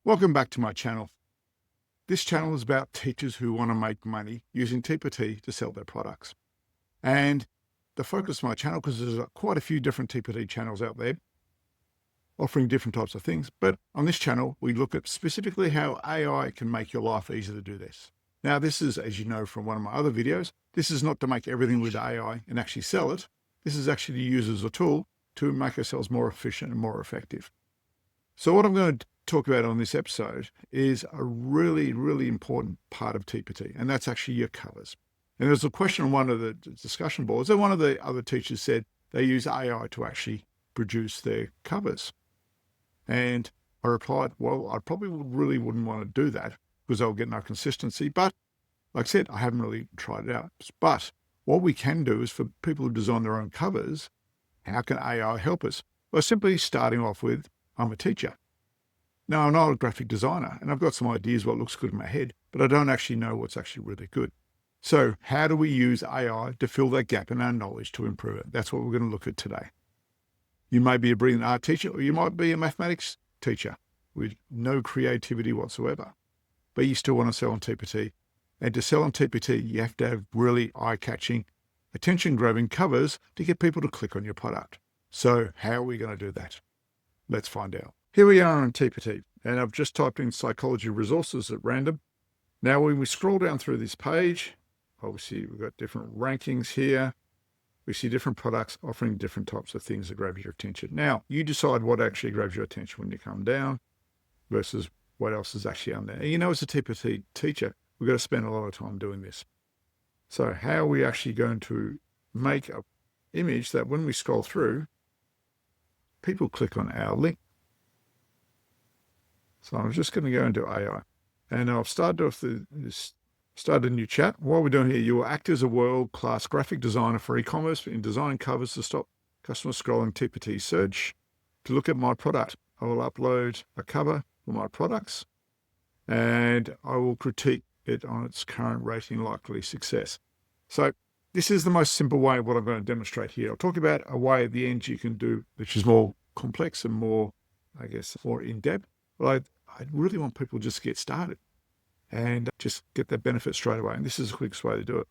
Welcome back to my channel. This channel is about teachers who want to make money using TPT to sell their products. And the focus of my channel, because there's quite a few different TPT channels out there offering different types of things. But on this channel, we look at specifically how AI can make your life easier to do this. Now, this is, as you know from one of my other videos, this is not to make everything with AI and actually sell it. This is actually to use as a tool to make ourselves more efficient and more effective. So what I'm going to talk about on this episode is a really, really important part of TPT, and that's actually your covers. And there's a question on one of the discussion boards, and one of the other teachers said they use AI to actually produce their covers. And I replied, well, I probably really wouldn't want to do that because I'll get no consistency. But like I said, I haven't really tried it out. But what we can do is for people who design their own covers, how can AI help us? Well, simply starting off with, I'm a teacher. Now, I'm not a graphic designer, and I've got some ideas what looks good in my head, but I don't actually know what's actually really good. So how do we use AI to fill that gap in our knowledge to improve it? That's what we're going to look at today. You may be a brilliant art teacher, or you might be a mathematics teacher with no creativity whatsoever, but you still want to sell on TPT. And to sell on TPT, you have to have really eye-catching, attention-grabbing covers to get people to click on your product. So how are we going to do that? Let's find out. Here we are on TPT, and I've just typed in psychology resources at random. Now, when we scroll down through this page, obviously we've got different rankings here. We see different products offering different types of things that grab your attention. Now, you decide what actually grabs your attention when you come down versus what else is actually on there. And you know, as a TPT teacher, we've got to spend a lot of time doing this. So how are we actually going to make an image that when we scroll through, people click on our link? So I'm just going to go into AI, and I've started off started a new chat. What we're doing here, you will act as a world-class graphic designer for e-commerce in designing covers to stop customers scrolling TPT search to look at my product. I will upload a cover for my products, and I will critique it on its current rating likely success. So this is the most simple way of what I'm going to demonstrate here. I'll talk about a way at the end you can do, which is more complex and more, I guess, more in-depth. But I really want people just to get started and just get that benefit straight away. And this is the quickest way to do it.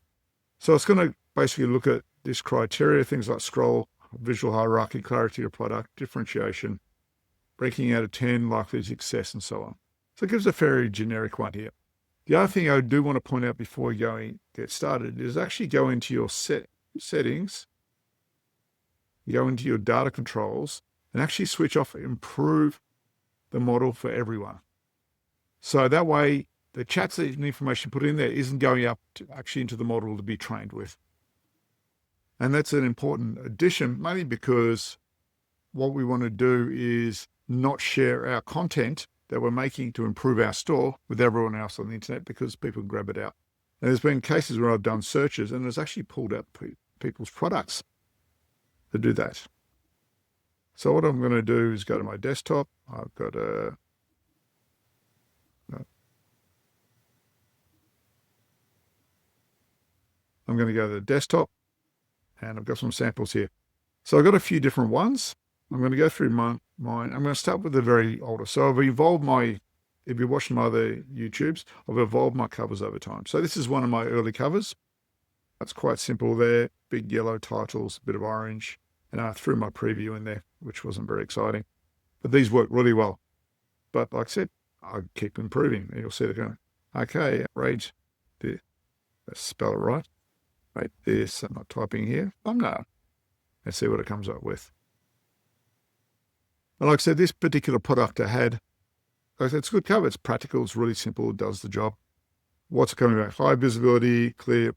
So it's going to basically look at this criteria, things like scroll, visual hierarchy, clarity of product, differentiation, ranking out of 10, likely success, and so on. So it gives a very generic one here. The other thing I do want to point out before get started is actually go into your settings, you go into your data controls, and actually switch off improve the model for everyone. So that way, the chats and information put in there isn't going up actually into the model to be trained with. And that's an important addition, mainly because what we want to do is not share our content that we're making to improve our store with everyone else on the internet, because people can grab it out. And there's been cases where I've done searches and it's actually pulled out people's products to do that. So what I'm going to do is go to my desktop. I've got I'm going to go to the desktop, and I've got some samples here. So I've got a few different ones. I'm going to go through mine. I'm going to start with the very older. So I've evolved if you're watching my other YouTubes, I've evolved my covers over time. So this is one of my early covers. That's quite simple there. Big yellow titles, a bit of orange. And I threw my preview in there, which wasn't very exciting. But these work really well. But like I said, I keep improving. You'll see they're going, okay, rate this. Let's spell it right. Rate this. I'm not typing here. Thumbnail. Let's see what it comes up with. And like I said, this particular product I had, like I said, it's a good cover. It's practical. It's really simple. It does the job. What's it coming back? High visibility, clear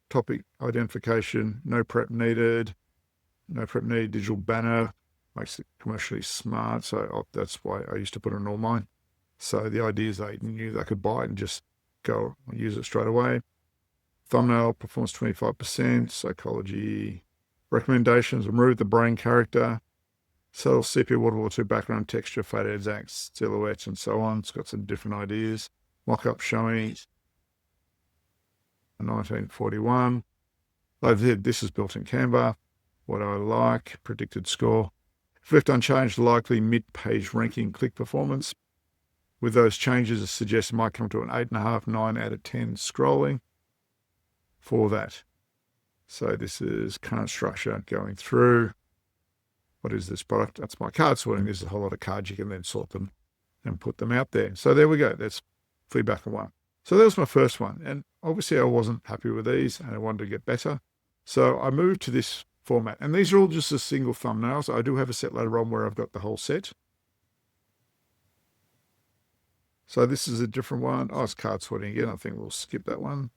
topic identification, no prep needed. No prep needed, digital banner, makes it commercially smart. So that's why I used to put it on all mine. So the idea is they knew they could buy it and just go and use it straight away. Thumbnail, performance 25%, psychology, recommendations, remove the brain character, subtle sepia, watercolor 2 background texture, faded exacts, silhouettes, and so on. It's got some different ideas. Mock-up showing 1941. This is built in Canva. What I like, predicted score. If left unchanged, likely mid-page ranking click performance. with those changes, it suggests it might come to an 8.5, 9 out of 10 scrolling for that. So this is current structure going through. What is this product? That's my card sorting. There's a whole lot of cards. You can then sort them and put them out there. So there we go. That's feedback on one. So that was my first one. And obviously I wasn't happy with these and I wanted to get better. So I moved to this format. And these are all just a single thumbnails. I do have a set later on where I've got the whole set. So this is a different one. Oh, it's card sorting again. I think we'll skip that one.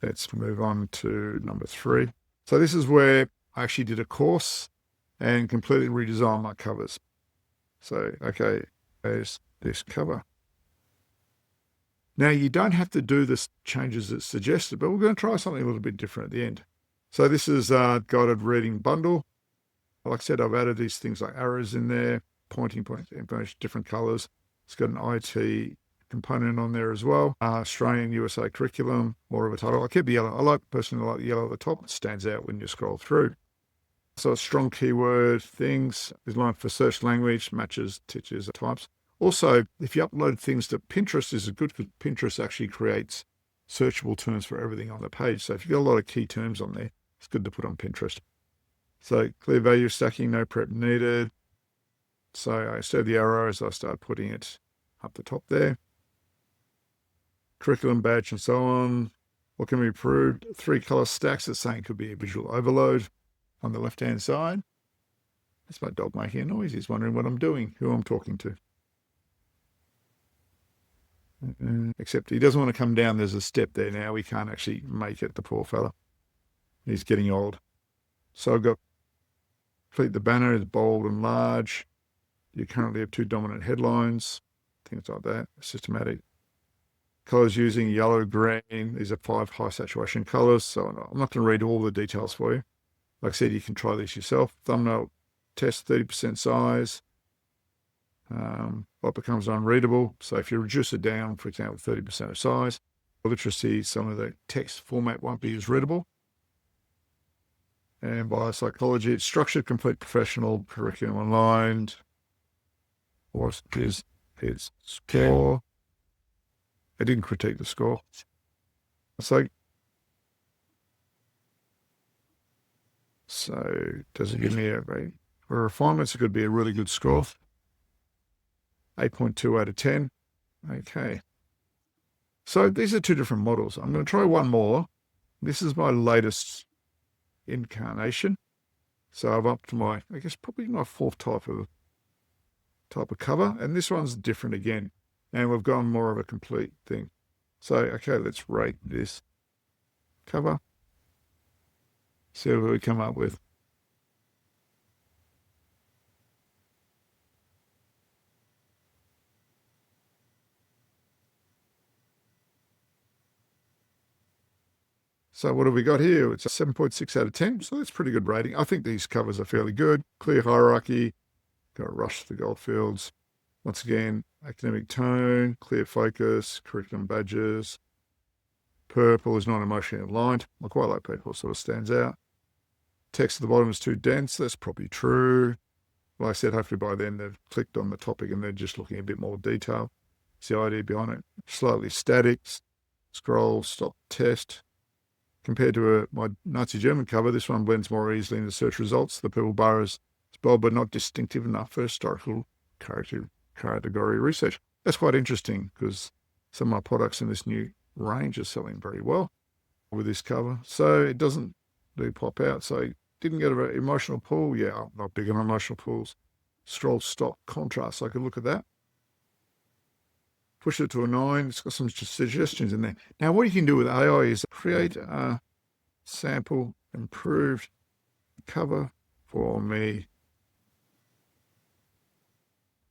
Let's move on to number 3. So this is where I actually did a course and completely redesigned my covers. So, okay, there's this cover. Now, you don't have to do the changes that's suggested, but we're going to try something a little bit different at the end. So this is a guided reading bundle. Like I said, I've added these things like arrows in there, pointing points, different colors. It's got an IT component on there as well. Australian USA curriculum, more of a title. I keep the yellow. Personally like the yellow at the top. It stands out when you scroll through. So it's strong keyword things. There's line for search language, matches, teachers, types. Also, if you upload things to Pinterest, this is good because Pinterest actually creates searchable terms for everything on the page. So if you've got a lot of key terms on there, it's good to put on Pinterest. So clear value stacking, no prep needed. So I set the arrow as I start putting it up the top there. Curriculum badge and so on. What can be improved? 3 color stacks. It's saying it could be a visual overload on the left-hand side. That's my dog making a noise. He's wondering what I'm doing, who I'm talking to. Except he doesn't want to come down. There's a step there now. He can't actually make it, the poor fella. He's getting old. So I've got complete the banner is bold and large. You currently have 2 dominant headlines, things like that, systematic. Colors using yellow, green. These are 5 high saturation colors. So I'm not going to read all the details for you. Like I said, you can try this yourself. Thumbnail test, 30% size. What becomes unreadable? So if you reduce it down, for example, 30% of size, literacy, some of the text format won't be as readable. And biopsychology, it's structured, complete, professional, curriculum aligned. Or is score. I didn't critique the score. So does it give me a refinements? It could be a really good score. 8.2 out of 10. Okay. So these are 2 different models. I'm going to try one more. This is my latest incarnation. So I've upped my, I guess, probably my 4th type of cover. And this one's different again. And we've gone more of a complete thing. So, okay, let's rate this cover. See what we come up with. So what have we got here? It's a 7.6 out of 10. So that's pretty good rating. I think these covers are fairly good. Clear hierarchy. Got to rush the goldfields. Once again, academic tone, clear focus, curriculum badges. Purple is not emotionally aligned. I quite like purple, sort of stands out. Text at the bottom is too dense. That's probably true. Like I said, hopefully by then they've clicked on the topic and they're just looking a bit more detail. It's the idea behind it. Slightly static. Scroll, stop, test. Compared to my Nazi German cover, this one blends more easily into search results. The purple bar is bold but not distinctive enough for historical category research. That's quite interesting because some of my products in this new range are selling very well with this cover. So it doesn't really pop out. So didn't get an emotional pull. Yeah, I'm not big on emotional pulls. Scroll, stop, contrast. I could look at that. Push it to a 9. It's got some suggestions in there. Now, what you can do with AI is create a sample improved cover for me.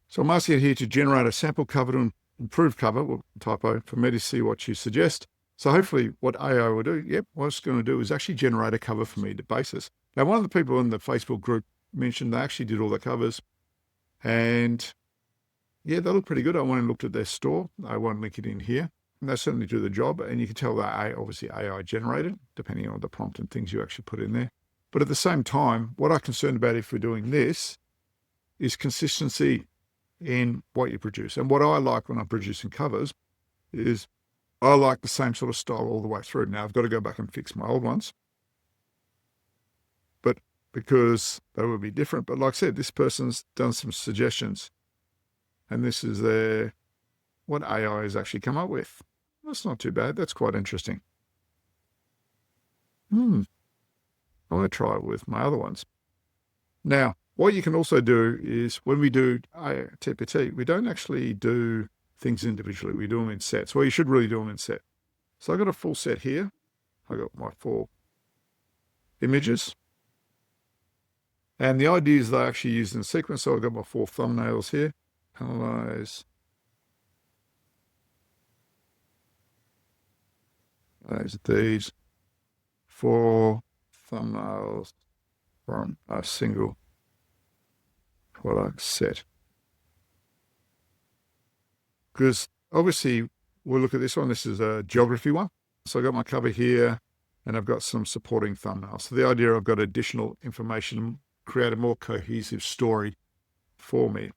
So I'm asking it here to generate a sample cover to improve cover, well, typo, for me to see what you suggest. So hopefully what AI will do, what it's going to do is actually generate a cover for me to basis. Now, one of the people in the Facebook group mentioned they actually did all the covers. And yeah, they look pretty good. I went and looked at their store. I won't link it in here. And they certainly do the job. And you can tell they're obviously AI generated, depending on the prompt and things you actually put in there. But at the same time, what I'm concerned about if we're doing this is consistency in what you produce. And what I like when I'm producing covers is I like the same sort of style all the way through. Now I've got to go back and fix my old ones, but because they would be different. But like I said, this person's done some suggestions, and this is what AI has actually come up with. That's not too bad. That's quite interesting. I want to try it with my other ones. Now, what you can also do is when we do TPT, we don't actually do things individually. We do them in sets. Well, you should really do them in set. So I've got a full set here. I've got my 4 images. And the idea is they're actually used in sequence. So I've got my 4 thumbnails here. Analyze. There's these 4 thumbnails from a single product set. Because obviously we'll look at this one. This is a geography one. So I've got my cover here and I've got some supporting thumbnails. So the idea, I've got additional information, create a more cohesive story for me.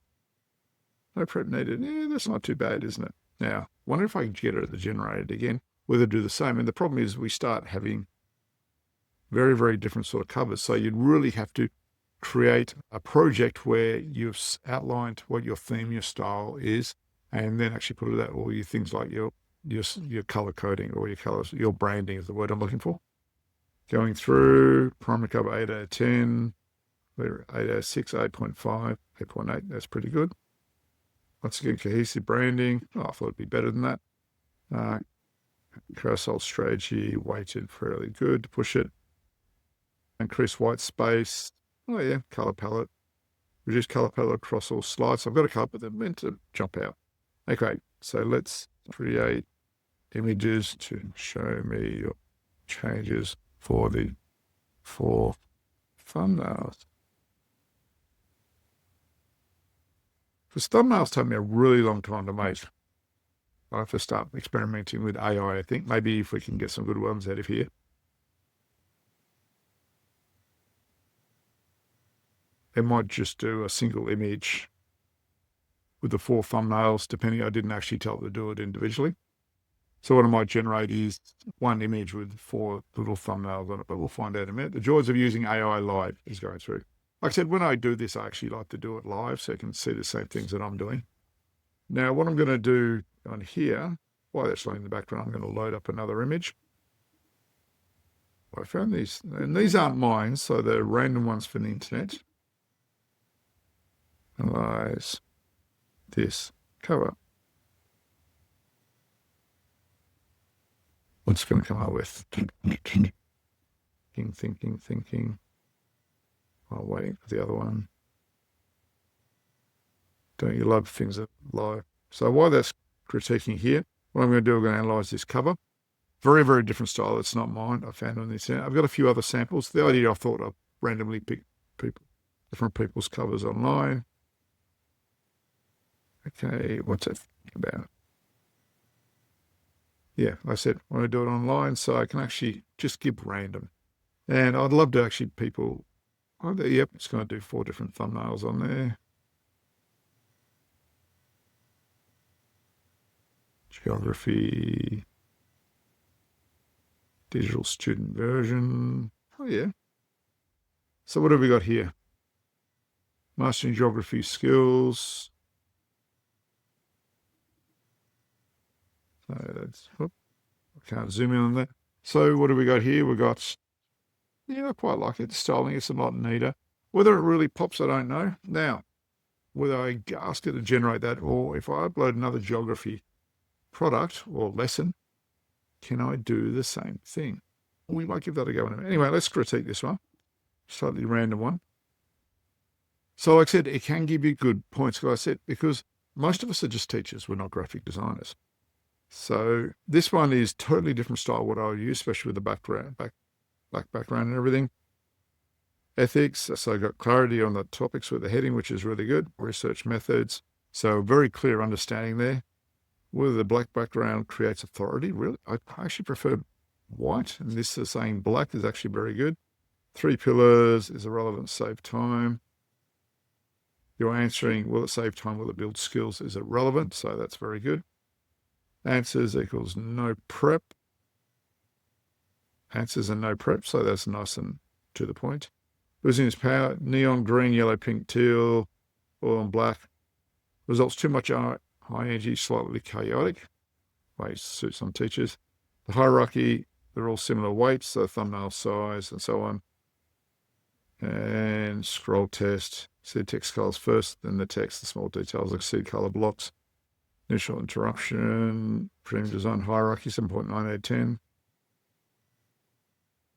No prep needed. Yeah, that's not too bad, isn't it? Now, wonder if I can get it generated again, whether do the same. And the problem is we start having very, very different sort of covers. So you'd really have to create a project where you've outlined what your theme, your style is, and then actually put it out all your things like your color coding or your colors, your branding is the word I'm looking for. Going through primary cover 8 out of 10, 8 out of 6, 8.5, 8.8. That's pretty good. Once again, cohesive branding. Oh, I thought it'd be better than that. Carousel strategy, weighted fairly good to push it. Increase white space. Oh yeah, color palette. Reduce color palette across all slides. So I've got a color, but they're meant to jump out. Okay, so let's create images to show me your changes for the 4 thumbnails. Because thumbnails take me a really long time to make. I'll have to start experimenting with AI, I think. Maybe if we can get some good ones out of here. It might just do a single image with the 4 thumbnails, depending. I didn't actually tell it to do it individually. So what I might generate is one image with 4 little thumbnails on it, but we'll find out in a minute. The joys of using AI live is going through. Like I said, when I do this, I actually like to do it live so you can see the same things that I'm doing. Now, what I'm going to do on here, while that's showing in the background, I'm going to load up another image. I found these, and these aren't mine, so they're random ones from the internet. Analyze this cover. What's going to come up with? Thinking. While waiting for the other one. Don't you love things that live? So while that's critiquing here, what I'm going to do, I'm going to analyze this cover. Very, very different style. It's not mine. I found on this. I've got a few other samples. The idea, I thought I'd randomly pick different people's covers online. Okay, what's that about? Yeah, I said I want to do it online so I can actually just give random. And I'd love to actually yep, it's going to do 4 different thumbnails on there. Geography. Digital student version. Oh, yeah. So what have we got here? Mastering geography skills. So that's, I can't zoom in on that. So what have we got here? We've got, yeah, I quite like it. Styling, it's a lot neater. Whether it really pops, I don't know. Now, whether I ask it to generate that or if I upload another geography product or lesson, can I do the same thing? We might give that a go in a minute. Anyway, let's critique this one. Slightly random one. So like I said, it can give you good points, like I said, because most of us are just teachers. We're not graphic designers. So this one is totally different style what I would use, especially with the black background and everything. Ethics, so I got clarity on the topics with the heading, which is really good. Research methods, so very clear understanding there. Whether the black background creates authority, really, I actually prefer white, and this is saying black is actually very good. 3 pillars is irrelevant, save time. You're answering, will it save time? Will it build skills? Is it relevant? So that's very good. Answers equals no prep. Answers and no prep. So that's nice and to the point. Losing its power, neon, green, yellow, pink, teal, oil and black. Results too much high energy, slightly chaotic. Ways suit some teachers. The hierarchy, they're all similar weights, so thumbnail size and so on. And scroll test. See the text colors first, then the text, the small details like see color blocks. Initial interruption, premium design hierarchy, 7.9 out of 10.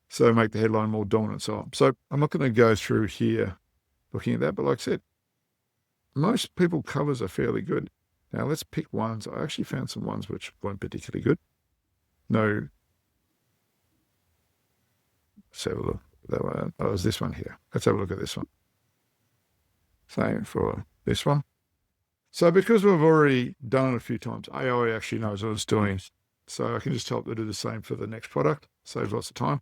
So make the headline more dominant. So I'm not going to go through here looking at that, but like I said, most people covers are fairly good. Now let's pick ones. I actually found some ones which weren't particularly good. No. Let's have a look. That one. Oh, it was this one here. Let's have a look at this one. Same for this one. So because we've already done it a few times, AI actually knows what it's doing. So I can just tell it to do the same for the next product. Saves lots of time.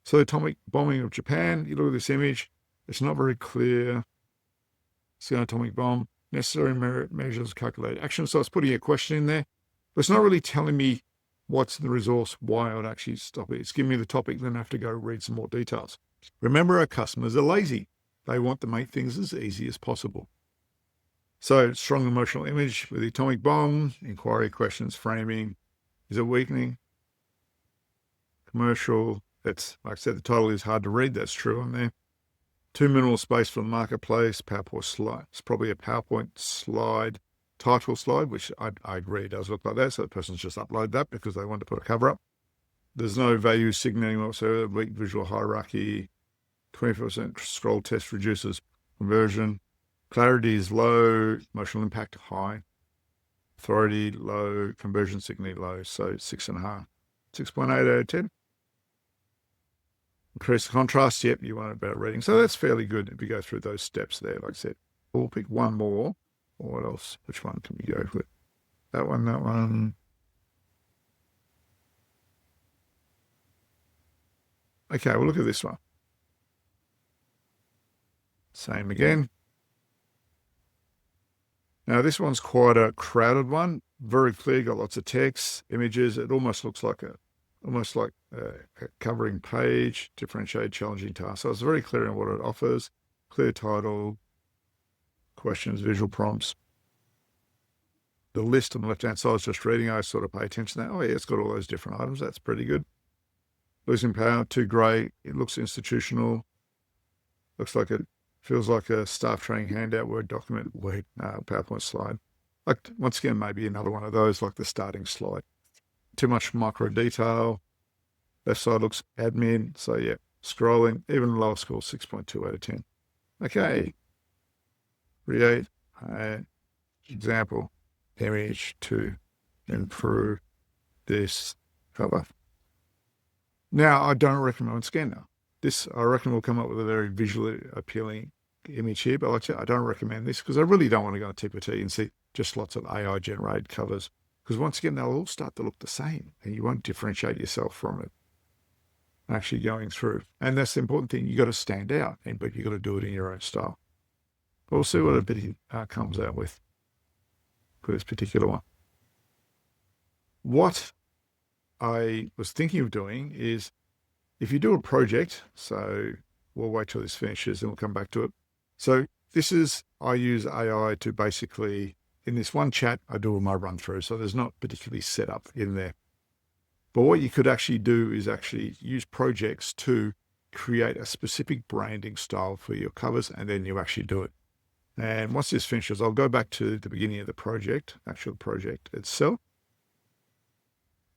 So atomic bombing of Japan. You look at this image. It's not very clear. It's an atomic bomb. Necessary measures, calculate action. So it's putting a question in there. But it's not really telling me what's the resource, why I would actually stop it. It's giving me the topic, then I have to go read some more details. Remember, our customers are lazy. They want to make things as easy as possible. So strong emotional image with the atomic bomb, inquiry questions, framing. Is it weakening? Commercial. That's, like I said, the title is hard to read. That's true on there. Too minimal space for the marketplace. PowerPoint slide. It's probably a PowerPoint slide, title slide, which I agree does look like that. So the person's just upload that because they want to put a cover up. There's no value signaling whatsoever. Weak visual hierarchy. 24% scroll test reduces conversion. Clarity is low. Emotional impact high. Authority low. Conversion signaling low. So 6.5. 6.8 out of 10. Increase the contrast. Yep, you want it about reading. So that's fairly good if you go through those steps there. Like I said, we'll pick one more. Or what else? Which one can we go with? That one, that one. Okay, we'll look at this one. Same again. Now this one's quite a crowded one. Very clear, got lots of text, images. It almost looks like a covering page, differentiate challenging tasks. So it's very clear on what it offers. Clear title, questions, visual prompts. The list on the left-hand side is just reading. I sort of pay attention to that. Oh yeah, it's got all those different items. That's pretty good. Losing power, too grey. It looks institutional. Looks like it feels like a staff training handout, Word document, PowerPoint slide. Like, once again, maybe another one of those, like the starting slide. Too much micro detail. Left side looks admin. So yeah, scrolling, even lower score, 6.2 out of 10. Okay. Create an example image to improve this cover. Now, I don't recommend, once again, this, I reckon will come up with a very visually appealing image here, but like I said, I don't recommend this because I really don't want to go to TPT and see just lots of AI generated covers. Because once again, they'll all start to look the same and you won't differentiate yourself from it actually going through. And that's the important thing. You got to stand out, but you got to do it in your own style. But we'll see what a bit comes out with for this particular one. What I was thinking of doing is if you do a project, so we'll wait till this finishes and we'll come back to it. So this is, I use AI to basically, in this one chat, I do my run through. So there's not particularly set up in there. But what you could actually do is actually use projects to create a specific branding style for your covers, and then you actually do it. And once this finishes, I'll go back to the beginning of the project, actual project itself,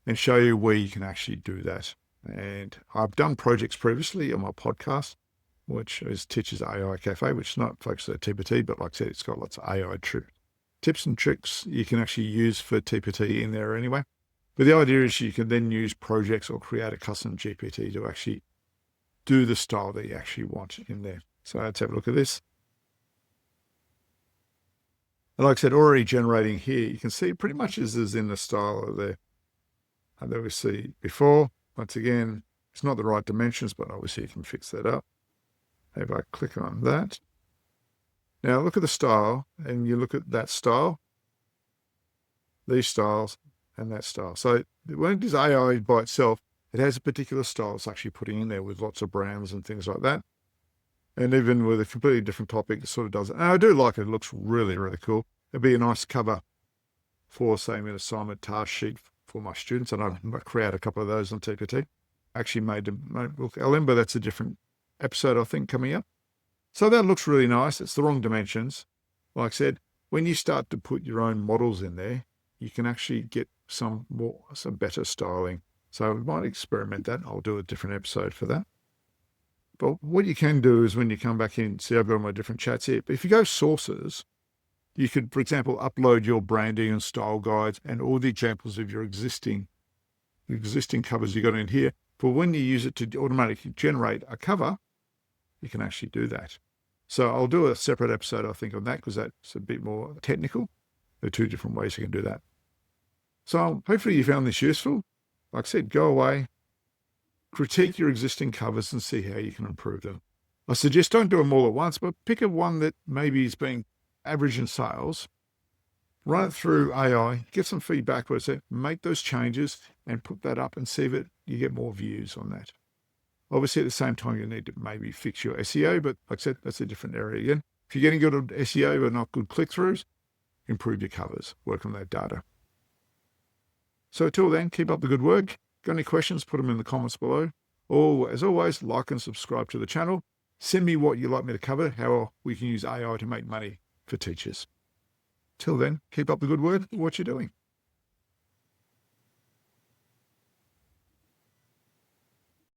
and show you where you can actually do that. And I've done projects previously on my podcast, which is Teachers AI Cafe, which is not focused on TPT, but like I said, it's got lots of AI tips and tricks you can actually use for TPT in there anyway. But the idea is you can then use projects or create a custom GPT to actually do the style that you actually want in there. So let's have a look at this. And like I said, already generating here, you can see pretty much this is in the style of there that we see before. Once again, it's not the right dimensions, but obviously you can fix that up. If I click on that. Now look at the style, and you look at that style, these styles, and that style. So when it is AI by itself, it has a particular style it's actually putting in there with lots of brands and things like that. And even with a completely different topic, it sort of does it. And I do like it. It looks really, really cool. It'd be a nice cover for, say, an assignment task sheet for my students. And I create a couple of those on TPT. Actually made them look Alemba. That's a different episode, I think, coming up. So that looks really nice. It's the wrong dimensions. Like I said, when you start to put your own models in there, you can actually get some better styling. So we might experiment that. I'll do a different episode for that. But what you can do is when you come back in, see I've got my different chats here. But if you go sources, you could, for example, upload your branding and style guides and all the examples of your existing covers you got in here. But when you use it to automatically generate a cover, you can actually do that. So I'll do a separate episode, I think, on that because that's a bit more technical. There are two different ways you can do that. So hopefully you found this useful. Like I said, go away, critique your existing covers and see how you can improve them. I suggest don't do them all at once, but pick a one that maybe is being average in sales, run it through AI, get some feedback, make those changes and put that up and see if you get more views on that. Obviously, at the same time, you need to maybe fix your SEO, but like I said, that's a different area again. If you're getting good at SEO but not good click-throughs, improve your covers, work on that data. So until then, keep up the good work. Got any questions, put them in the comments below. Or, as always, like and subscribe to the channel. Send me what you'd like me to cover, how we can use AI to make money for teachers. Till then, keep up the good work, what you're doing.